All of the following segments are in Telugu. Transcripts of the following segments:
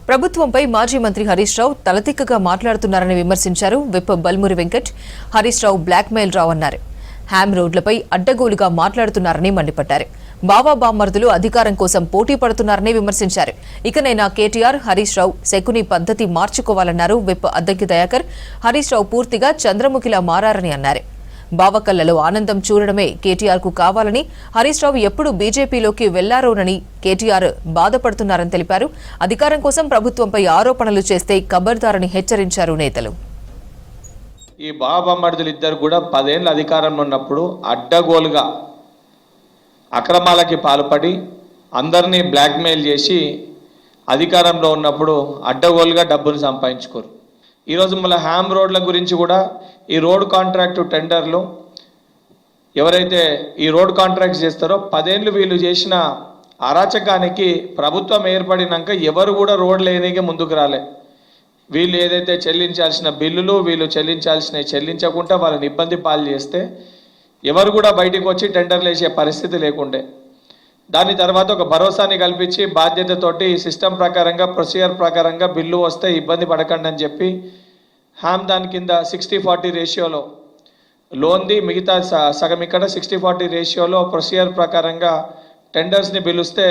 ప్రభుత్వంపై మాజీ మంత్రి హరీష్ రావు తలతిక్కగా మాట్లాడుతున్నారని విమర్శించారు విప్ బల్మురి వెంకట్. హరీష్ రావు బ్లాక్మెయిల్ రావు అన్నారు. హ్యామ్ రోడ్లపై అడ్డగోలుగా మాట్లాడుతున్నారని మండిపడ్డారు. బావా బామ్మర్దులు అధికారం కోసం పోటీ పడుతున్నారని విమర్శించారు. ఇకనైనా కేటీఆర్, హరీష్ రావు శకుని పద్ధతి మార్చుకోవాలన్నారు విప్ అద్దంకి దయాకర్. హరీష్ రావు పూర్తిగా చంద్రముఖిలా మారారని అన్నారు. బావకళ్లలో ఆనందం చూడడమే కేటీఆర్ కు కావాలని, హరీష్ రావు ఎప్పుడు బీజేపీలోకి వెళ్లారోనని కేటీఆర్ బాధపడుతున్నారని తెలిపారు. అధికారం కోసం ప్రభుత్వంపై ఆరోపణలు చేస్తే ఖబర్దారని హెచ్చరించారు నేతలు. ఈ బావబామ్మర్దులు ఇద్దరు కూడా 10 ఏళ్ల అధికారంలో ఉన్నప్పుడు అడ్డగోలుగా అక్రమాలకి పాల్పడి అందరినీ బ్లాక్మెయిల్ చేసి అధికారంలో ఉన్నప్పుడు అడ్డగోలుగా డబ్బులు సంపాదించుకోరు. ఈరోజు మళ్ళీ హ్యామ్ రోడ్ల గురించి కూడా ఈ రోడ్ కాంట్రాక్టు టెండర్లు ఎవరైతే ఈ రోడ్ కాంట్రాక్ట్ చేస్తారో 10 ఏళ్ళు వీళ్ళు చేసిన అరాచకానికి ప్రభుత్వం ఏర్పడినాక ఎవరు కూడా రోడ్లు వేయడానికి ముందుకు రాలే. వీళ్ళు ఏదైతే చెల్లించాల్సిన బిల్లులు వీళ్ళు చెల్లించాల్సినవి చెల్లించకుండా వాళ్ళని ఇబ్బంది పాలు చేస్తే ఎవరు కూడా బయటకు వచ్చి టెండర్లు వేసే పరిస్థితి లేకుండే. దాని తర్వాత ఒక భరోసాని కల్పించి బాధ్యతతోటి సిస్టమ్ ప్రకారంగా ప్రొసీజర్ ప్రకారంగా బిల్లు వస్తే ఇబ్బంది పడకండి అని చెప్పి హ్యామ్ దాని కింద 60-40 రేషియోలో లోన్ది, మిగతా సగం ఇక్కడ 60-40 రేషియోలో ప్రొసీజర్ ప్రకారంగా టెండర్స్ని పిలుస్తే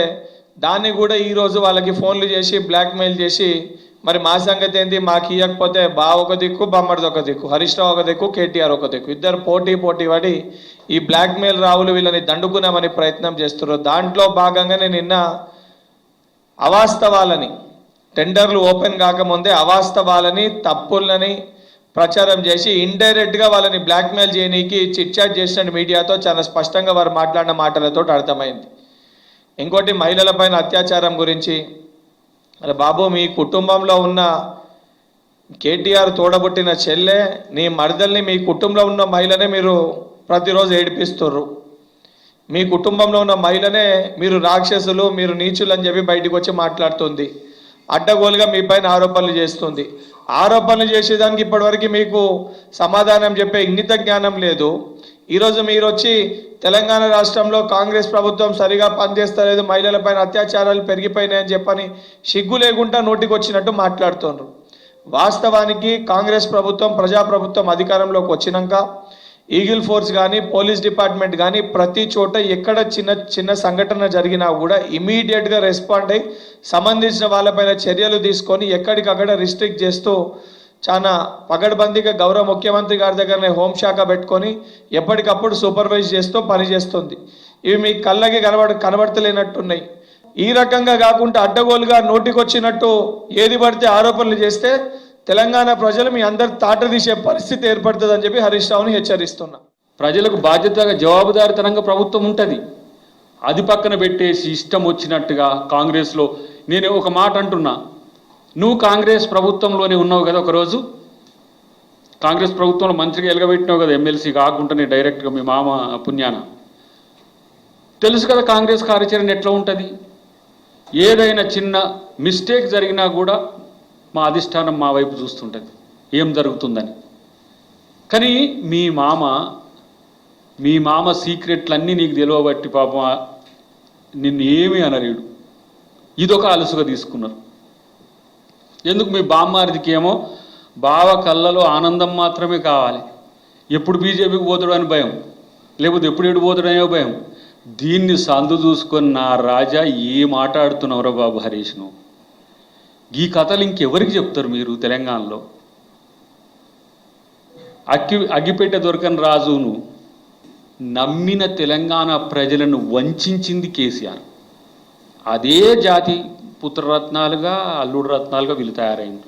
దాన్ని కూడా ఈరోజు వాళ్ళకి ఫోన్లు చేసి బ్లాక్మెయిల్ చేసి మరి మా సంగతి ఏంటి, మాకు ఇవ్వకపోతే బావ ఒక దిక్కు, బొమ్మడిది ఒక దిక్కు, హరీష్ రావు ఒక దిక్కు, కేటీఆర్ ఒక దిక్కు, ఇద్దరు పోటీ పడి ఈ బ్లాక్మెయిల్ రావులు వీళ్ళని దండుకున్నామని ప్రయత్నం చేస్తున్నారు. దాంట్లో భాగంగానే నిన్న అవాస్తవాలని, టెండర్లు ఓపెన్ కాకముందే అవాస్తవాలని, తప్పులని ప్రచారం చేసి ఇండైరెక్ట్గా వాళ్ళని బ్లాక్మెయిల్ చేయనీకి చిట్చాట్ చేసిన మీడియాతో చాలా స్పష్టంగా వారు మాట్లాడిన మాటలతో అర్థమైంది. ఇంకోటి మహిళలపైన అత్యాచారం గురించి, అరే బాబు, మీ కుటుంబంలో ఉన్న కేటీఆర్ తోడబుట్టిన చెల్లె, నీ మరదల్ని, మీ కుటుంబంలో ఉన్న మహిళనే మీరు ప్రతిరోజు ఏడిపిస్తుర్రు. మీ కుటుంబంలో ఉన్న మహిళనే మీరు రాక్షసులు, మీరు నీచులు అని చెప్పి బయటకు వచ్చి మాట్లాడుతుంది. అడ్డగోలుగా మీ పైన ఆరోపణలు చేస్తుంది. ఆరోపణలు చేసేదానికి ఇప్పటివరకు మీకు సమాధానం చెప్పే ఇంగిత జ్ఞానం లేదు. ఈరోజు మీరు వచ్చి తెలంగాణ రాష్ట్రంలో కాంగ్రెస్ ప్రభుత్వం సరిగా పనిచేస్తలేదు, మహిళలపైన అత్యాచారాలు పెరిగిపోయినాయని చెప్పని సిగ్గు లేకుండా నోటికి వచ్చినట్టు మాట్లాడుతున్నారు. వాస్తవానికి కాంగ్రెస్ ప్రభుత్వం, ప్రజాప్రభుత్వం అధికారంలోకి వచ్చినాక ఈగిల్ ఫోర్స్ కానీ, పోలీస్ డిపార్ట్మెంట్ కానీ ప్రతి చోట ఎక్కడ చిన్న సంఘటన జరిగినా కూడా ఇమీడియట్గా రెస్పాండ్ అయ్యి సంబంధించిన వాళ్ళపైన చర్యలు తీసుకొని ఎక్కడికక్కడ రిస్ట్రిక్ట్ చేస్తూ చాలా పగడ్బందీగా గౌరవ ముఖ్యమంత్రి గారి దగ్గరనే హోంశాఖ పెట్టుకొని ఎప్పటికప్పుడు సూపర్వైజ్ చేస్తూ పనిచేస్తుంది. ఇవి మీ కళ్ళకి కనబడతలేనట్టున్నాయి. ఈ రకంగా కాకుండా అడ్డగోలుగా నోటికొచ్చినట్టు ఏది పడితే ఆరోపణలు చేస్తే తెలంగాణ ప్రజలు మీ అందరు తాట తీసే పరిస్థితి ఏర్పడుతుందని చెప్పి హరీష్ రావుని హెచ్చరిస్తున్నా. ప్రజలకు బాధ్యతగా జవాబుదారితనంగా ప్రభుత్వం ఉంటుంది. అది పక్కన పెట్టేసి ఇష్టం వచ్చినట్టుగా కాంగ్రెస్లో, నేను ఒక మాట అంటున్నా, నువ్వు కాంగ్రెస్ ప్రభుత్వంలోనే ఉన్నావు కదా, ఒకరోజు కాంగ్రెస్ ప్రభుత్వంలో మంత్రిగా ఎలగబెట్టినావు కదా, ఎమ్మెల్సీ కాకుండానే డైరెక్ట్గా మీ మామ పుణ్యాన. తెలుసు కదా కాంగ్రెస్ కార్యాచరణ ఎట్లా ఉంటుంది. ఏదైనా చిన్న మిస్టేక్ జరిగినా కూడా మా అధిష్టానం మా వైపు చూస్తుంటుంది ఏం జరుగుతుందని. కానీ మీ మామ సీక్రెట్లన్నీ నీకు తెలియబట్టి పాపం నిన్ను ఏమీ అనలేడు. ఇదొక అలుసుగా తీసుకున్నారు. ఎందుకు, మీ బామ్మారిదికి ఏమో బావ కళ్ళలో ఆనందం మాత్రమే కావాలి. ఎప్పుడు బీజేపీకి పోతాడు అని భయం, లేకపోతే ఎప్పుడు ఎడు పోతాడనే భయం. దీన్ని సందు చూసుకొని నా రాజా ఏం మాట్లాడుతున్నావురా బాబు హరీష్, నువ్వు ఈ కథలు ఇంకెవరికి చెప్తారు మీరు తెలంగాణలో? అగ్గిపెట్టె దొరకని రాజును నమ్మిన తెలంగాణ ప్రజలను వంచింది కేసీఆర్. అదే జాతి పుత్రరత్నాలుగా, అల్లుడు రత్నాలుగా వీళ్ళు తయారైంది.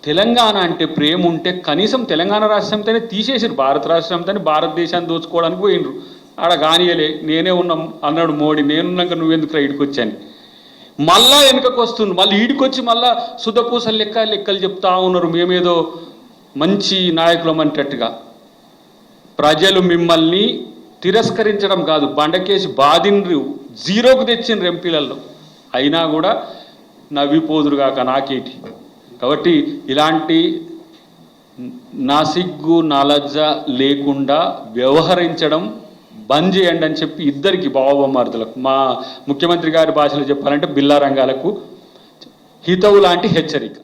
తెలంగాణ అంటే ప్రేమ ఉంటే కనీసం తెలంగాణ రాష్ట్రంతోనే తీసేసారు. భారత రాష్ట్రంతోనే భారతదేశాన్ని దోచుకోవడానికి పోయినరు. ఆడ కానియలే, నేనే ఉన్నాం అన్నాడు మోడీ. నేనున్నాక నువ్వెందుకు ఈడికి వచ్చాను, మళ్ళా వెనుకకు వస్తుంది. మళ్ళీ ఈడికొచ్చి మళ్ళా శుద్ధపూసలు లెక్కలు చెప్తా ఉన్నారు, మేమేదో మంచి నాయకులం అనేటట్టుగా. ప్రజలు మిమ్మల్ని తిరస్కరించడం కాదు, బండకేసి బాధిండ్రు, జీరోకు తెచ్చిండ్రు ఎంపీలలో. అయినా కూడా నవ్విపోదురుగాక నాకేటి. కాబట్టి ఇలాంటి నా సిగ్గు నా లజ్జ లేకుండా వ్యవహరించడం బంద్ చేయండి అని చెప్పి ఇద్దరికి బావబొమ్మార్దులకు, మా ముఖ్యమంత్రి గారి భాషలో చెప్పాలంటే బిల్లా రంగాలకు హితవు లాంటి హెచ్చరిక.